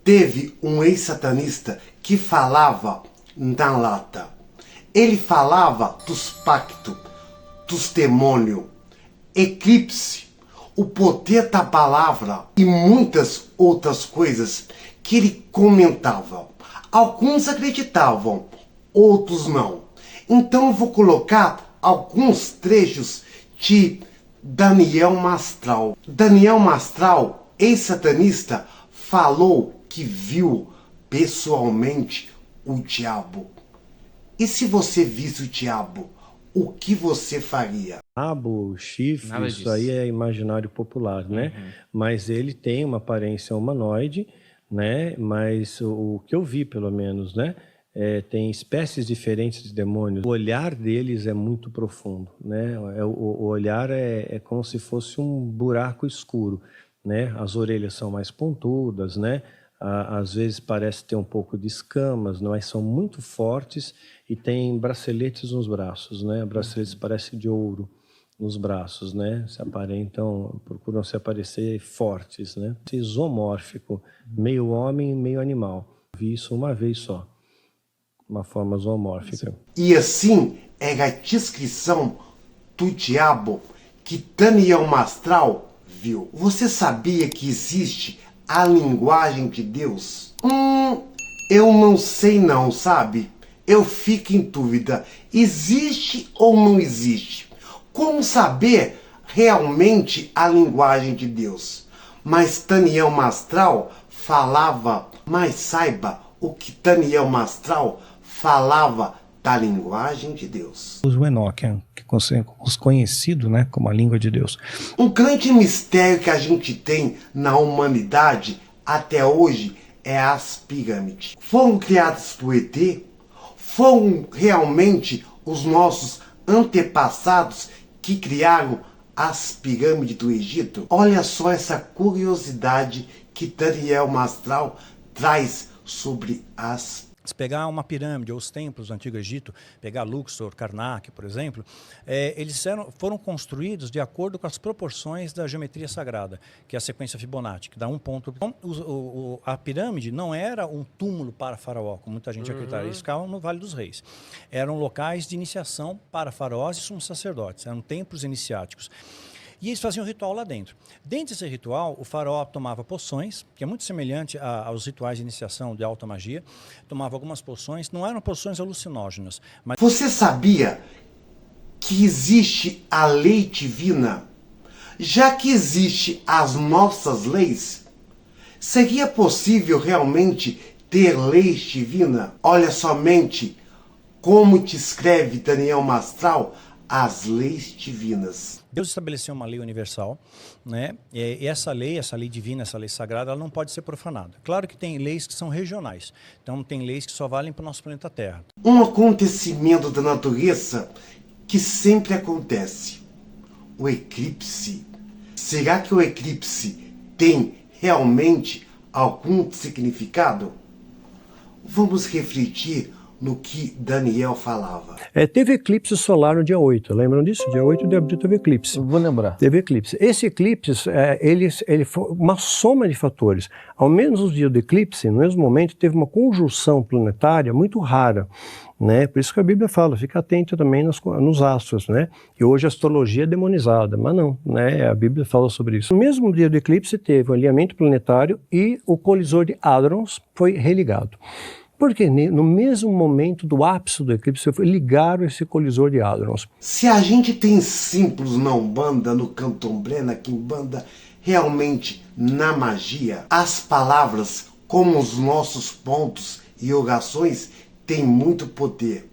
Teve um ex-satanista que falava na lata. Ele falava dos pactos, dos demônios, eclipse, o poder da palavra e muitas outras coisas que ele comentava. Alguns acreditavam, outros não. Então eu vou colocar alguns trechos de Daniel Mastral. Daniel Mastral, ex-satanista, falou que viu pessoalmente o diabo. E se você visse o diabo, o que você faria? Rabo, chifre, Nada isso disso. aí é imaginário popular, né? Mas ele tem uma aparência humanoide, né? Mas o que eu vi, pelo menos, né? Tem espécies diferentes de demônios. O olhar deles é muito profundo, né? O olhar é como se fosse um buraco escuro, né? As orelhas são mais pontudas, né? Às vezes parece ter um pouco de escamas, mas são muito fortes e tem braceletes nos braços, né? Braceletes parecem de ouro nos braços, né? Se aparentam, procuram se aparecer fortes, né? Zoomórfico, meio homem e meio animal. Vi isso uma vez só, uma forma zoomórfica. E assim é a descrição do diabo que Daniel Mastral viu. Você sabia que existe a linguagem de Deus? Eu não sei não, sabe? Eu fico em dúvida. Existe ou não existe? Como saber realmente a linguagem de Deus? Mas Daniel Mastral falava, mas saiba o que Daniel Mastral falava da linguagem de Deus. O Enoque, que é conhecido, né, como a língua de Deus. Um grande mistério que a gente tem na humanidade até hoje é as pirâmides. Foram criadas por ET? Foram realmente os nossos antepassados que criaram as pirâmides do Egito? Olha só essa curiosidade que Daniel Mastral traz sobre as Se pegar uma pirâmide ou os templos do Antigo Egito, pegar Luxor, Karnak, por exemplo, eles foram construídos de acordo com as proporções da geometria sagrada, que é a sequência Fibonacci, que dá um ponto. Então, a pirâmide não era um túmulo para faraó, como muita gente acreditava, eles ficavam no Vale dos Reis. Eram locais de iniciação para faraós e sumos sacerdotes, eram templos iniciáticos. E eles faziam um ritual lá dentro. Dentro desse ritual, o faraó tomava poções, que é muito semelhante aos rituais de iniciação de alta magia. Tomava algumas poções, não eram poções alucinógenas. Mas... Você sabia que existe a lei divina? Já que existe as nossas leis, seria possível realmente ter leis divinas? Olha somente como descreve Daniel Mastral as leis divinas. Deus estabeleceu uma lei universal, né? E essa lei divina, essa lei sagrada, ela não pode ser profanada. Claro que tem leis que são regionais, então tem leis que só valem para o nosso planeta Terra. Um acontecimento da natureza que sempre acontece, o eclipse. Será que o eclipse tem realmente algum significado? Vamos refletir no que Daniel falava. Teve eclipse solar no dia 8, lembram disso? Dia 8 de abril teve eclipse. Vou lembrar. Teve eclipse. Esse eclipse, ele foi uma soma de fatores. Ao menos no dia do eclipse, no mesmo momento, teve uma conjunção planetária muito rara, né? Por isso que a Bíblia fala, fica atento também nos astros, né? E hoje a astrologia é demonizada, mas não, né? A Bíblia fala sobre isso. No mesmo dia do eclipse teve o alinhamento planetário e o colisor de Hadrons foi religado. Porque no mesmo momento do ápice do eclipse ligaram esse colisor de Hadrons. Se a gente tem símbolos na Umbanda, no Candomblé, na Quimbanda, realmente na magia, as palavras, como os nossos pontos e orações, têm muito poder.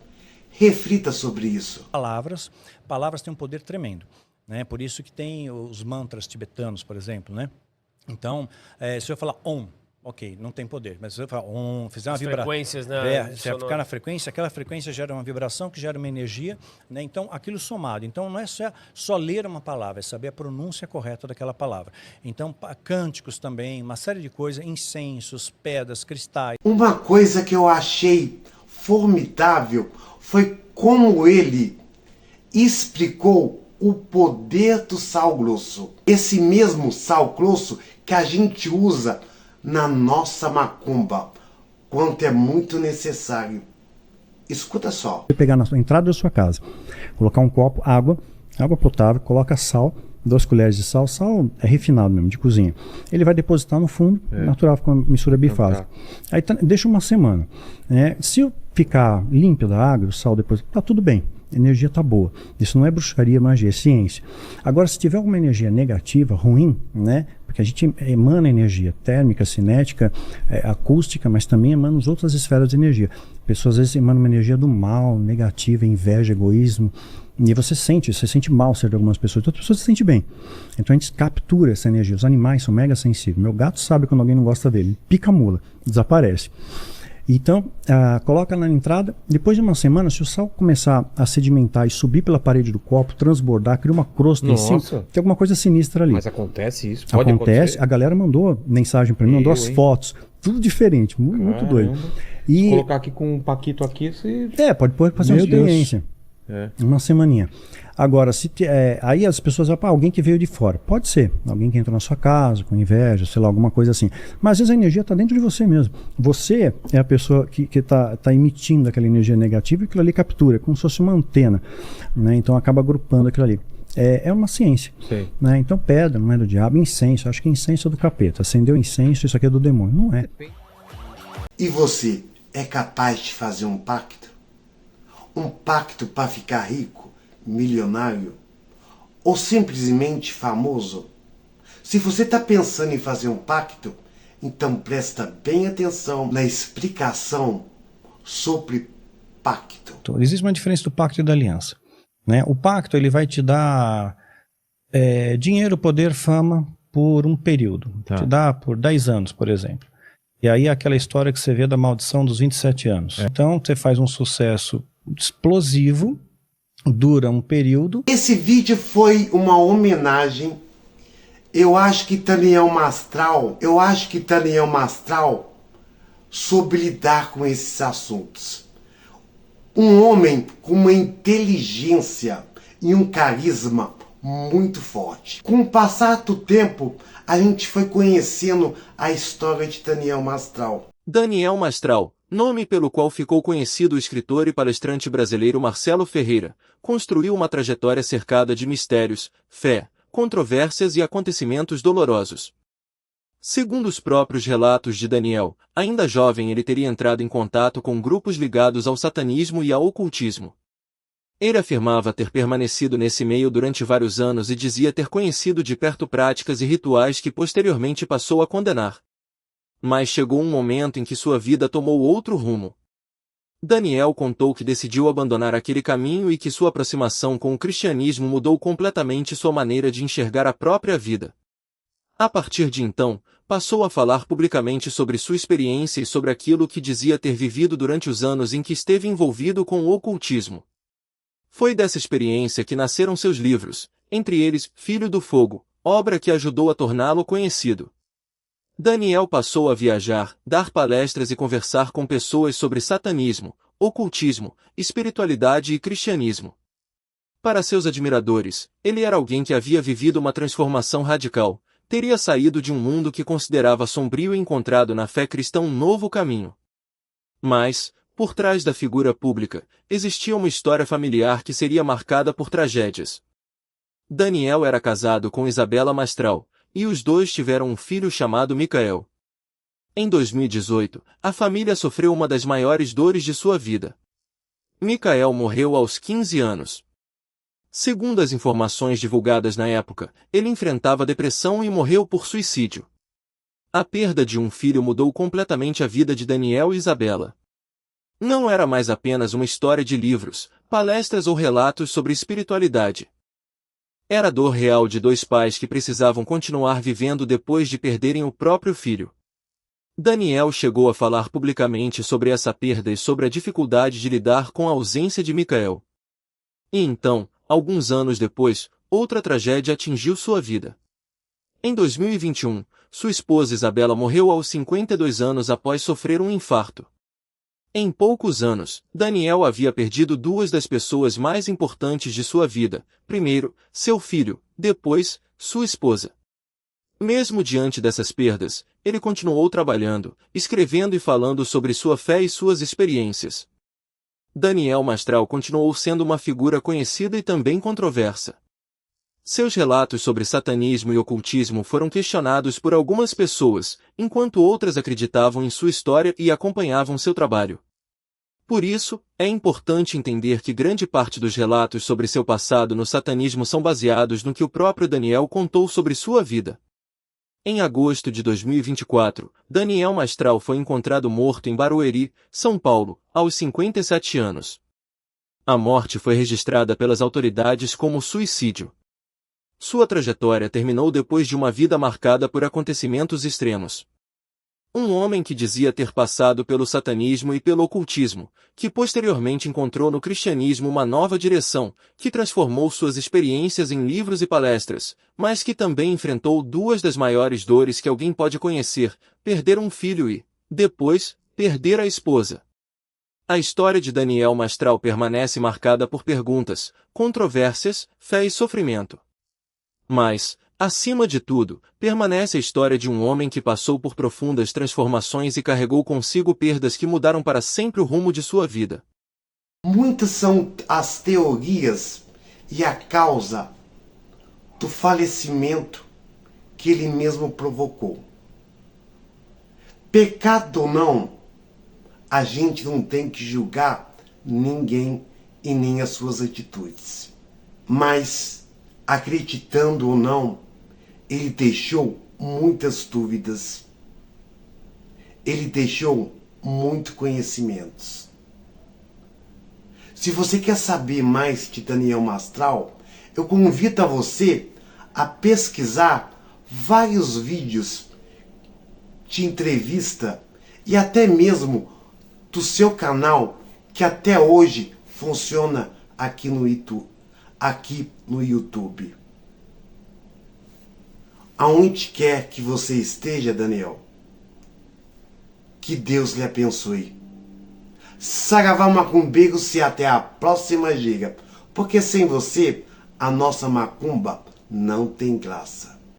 Reflita sobre isso. Palavras têm um poder tremendo, né? Por isso que tem os mantras tibetanos, por exemplo, né? Então, se eu falar Om, ok, não tem poder, mas se eu falar fizer uma vibração, frequências, né? se ficar na frequência, aquela frequência gera uma vibração que gera uma energia, né? Então aquilo somado. Então não é só ler uma palavra, é saber a pronúncia correta daquela palavra. Então cânticos também, uma série de coisas, incensos, pedras, cristais. Uma coisa que eu achei formidável foi como ele explicou o poder do sal grosso. Esse mesmo sal grosso que a gente usa na nossa macumba, quanto é muito necessário. Escuta só. Você pegar na entrada da sua casa, colocar um copo, água potável, coloca sal, 2 colheres de sal, sal é refinado mesmo, de cozinha. Ele vai depositar no fundo, natural, com uma mistura bifásica. Aí deixa uma semana. Se ficar límpida a água, o sal depois, tá tudo bem. A energia tá boa. Isso não é bruxaria, magia, é ciência. Agora, se tiver alguma energia negativa, ruim, né? Porque a gente emana energia térmica, cinética, acústica, mas também emana as outras esferas de energia. Pessoas às vezes emanam uma energia do mal, negativa, inveja, egoísmo. E você sente mal ser de algumas pessoas, outras pessoas se sentem bem. Então a gente captura essa energia. Os animais são mega sensíveis. Meu gato sabe quando alguém não gosta dele. Ele pica a mula, desaparece. Então, coloca na entrada. Depois de uma semana, se o sal começar a sedimentar e subir pela parede do copo, transbordar, cria uma crosta em cima, tem alguma coisa sinistra ali. Mas acontece isso? Pode Acontece. acontecer? A galera mandou mensagem pra mim, mandou as fotos. Tudo diferente, muito doido. Se colocar aqui com um paquito aqui, você... Pode fazer uma experiência. Uma semaninha. Agora, aí as pessoas vão, alguém que veio de fora. Pode ser, alguém que entrou na sua casa com inveja, sei lá, alguma coisa assim. Mas às vezes a energia está dentro de você mesmo. Você é a pessoa que tá emitindo aquela energia negativa e aquilo ali captura, como se fosse uma antena, né? Então acaba agrupando aquilo ali. É uma ciência, né? Então pedra não é do diabo, incenso, acho que incenso é do capeta. Acendeu incenso, isso aqui é do demônio. Não é. E você é capaz de fazer um pacto? Um pacto para ficar rico, milionário ou simplesmente famoso? Se você está pensando em fazer um pacto, então presta bem atenção na explicação sobre pacto. Então, existe uma diferença do pacto e da aliança, né? O pacto ele vai te dar dinheiro, poder, fama por um período. Te dá por 10 anos, por exemplo. E aí aquela história que você vê da maldição dos 27 anos. Então você faz um sucesso explosivo, dura um período. Esse vídeo foi uma homenagem. Eu acho que Daniel Mastral soube lidar com esses assuntos. Um homem com uma inteligência e um carisma muito forte. Com o passar do tempo, a gente foi conhecendo a história de Daniel Mastral. Daniel Mastral, nome pelo qual ficou conhecido o escritor e palestrante brasileiro Marcelo Ferreira, construiu uma trajetória cercada de mistérios, fé, controvérsias e acontecimentos dolorosos. Segundo os próprios relatos de Daniel, ainda jovem ele teria entrado em contato com grupos ligados ao satanismo e ao ocultismo. Ele afirmava ter permanecido nesse meio durante vários anos e dizia ter conhecido de perto práticas e rituais que posteriormente passou a condenar. Mas chegou um momento em que sua vida tomou outro rumo. Daniel contou que decidiu abandonar aquele caminho e que sua aproximação com o cristianismo mudou completamente sua maneira de enxergar a própria vida. A partir de então, passou a falar publicamente sobre sua experiência e sobre aquilo que dizia ter vivido durante os anos em que esteve envolvido com o ocultismo. Foi dessa experiência que nasceram seus livros, entre eles Filho do Fogo, obra que ajudou a torná-lo conhecido. Daniel passou a viajar, dar palestras e conversar com pessoas sobre satanismo, ocultismo, espiritualidade e cristianismo. Para seus admiradores, ele era alguém que havia vivido uma transformação radical, teria saído de um mundo que considerava sombrio e encontrado na fé cristã um novo caminho. Mas, por trás da figura pública, existia uma história familiar que seria marcada por tragédias. Daniel era casado com Isabela Mastral, e os dois tiveram um filho chamado Micael. Em 2018, a família sofreu uma das maiores dores de sua vida. Micael morreu aos 15 anos. Segundo as informações divulgadas na época, ele enfrentava depressão e morreu por suicídio. A perda de um filho mudou completamente a vida de Daniel e Isabela. Não era mais apenas uma história de livros, palestras ou relatos sobre espiritualidade. Era a dor real de dois pais que precisavam continuar vivendo depois de perderem o próprio filho. Daniel chegou a falar publicamente sobre essa perda e sobre a dificuldade de lidar com a ausência de Micael. E então, alguns anos depois, outra tragédia atingiu sua vida. Em 2021, sua esposa Isabela morreu aos 52 anos após sofrer um infarto. Em poucos anos, Daniel havia perdido duas das pessoas mais importantes de sua vida, primeiro, seu filho, depois, sua esposa. Mesmo diante dessas perdas, ele continuou trabalhando, escrevendo e falando sobre sua fé e suas experiências. Daniel Mastral continuou sendo uma figura conhecida e também controversa. Seus relatos sobre satanismo e ocultismo foram questionados por algumas pessoas, enquanto outras acreditavam em sua história e acompanhavam seu trabalho. Por isso, é importante entender que grande parte dos relatos sobre seu passado no satanismo são baseados no que o próprio Daniel contou sobre sua vida. Em agosto de 2024, Daniel Mastral foi encontrado morto em Barueri, São Paulo, aos 57 anos. A morte foi registrada pelas autoridades como suicídio. Sua trajetória terminou depois de uma vida marcada por acontecimentos extremos. Um homem que dizia ter passado pelo satanismo e pelo ocultismo, que posteriormente encontrou no cristianismo uma nova direção, que transformou suas experiências em livros e palestras, mas que também enfrentou duas das maiores dores que alguém pode conhecer: perder um filho e, depois, perder a esposa. A história de Daniel Mastral permanece marcada por perguntas, controvérsias, fé e sofrimento. Mas, acima de tudo, permanece a história de um homem que passou por profundas transformações e carregou consigo perdas que mudaram para sempre o rumo de sua vida. Muitas são as teorias e a causa do falecimento que ele mesmo provocou. Pecado ou não, a gente não tem que julgar ninguém e nem as suas atitudes. Mas, acreditando ou não, ele deixou muitas dúvidas. Ele deixou muitos conhecimentos. Se você quer saber mais de Daniel Mastral, eu convido a você a pesquisar vários vídeos de entrevista e até mesmo do seu canal, que até hoje funciona aqui no YouTube. Aonde quer que você esteja, Daniel, que Deus lhe abençoe. Saravá macumbeiros e até a próxima giga, porque sem você a nossa macumba não tem graça.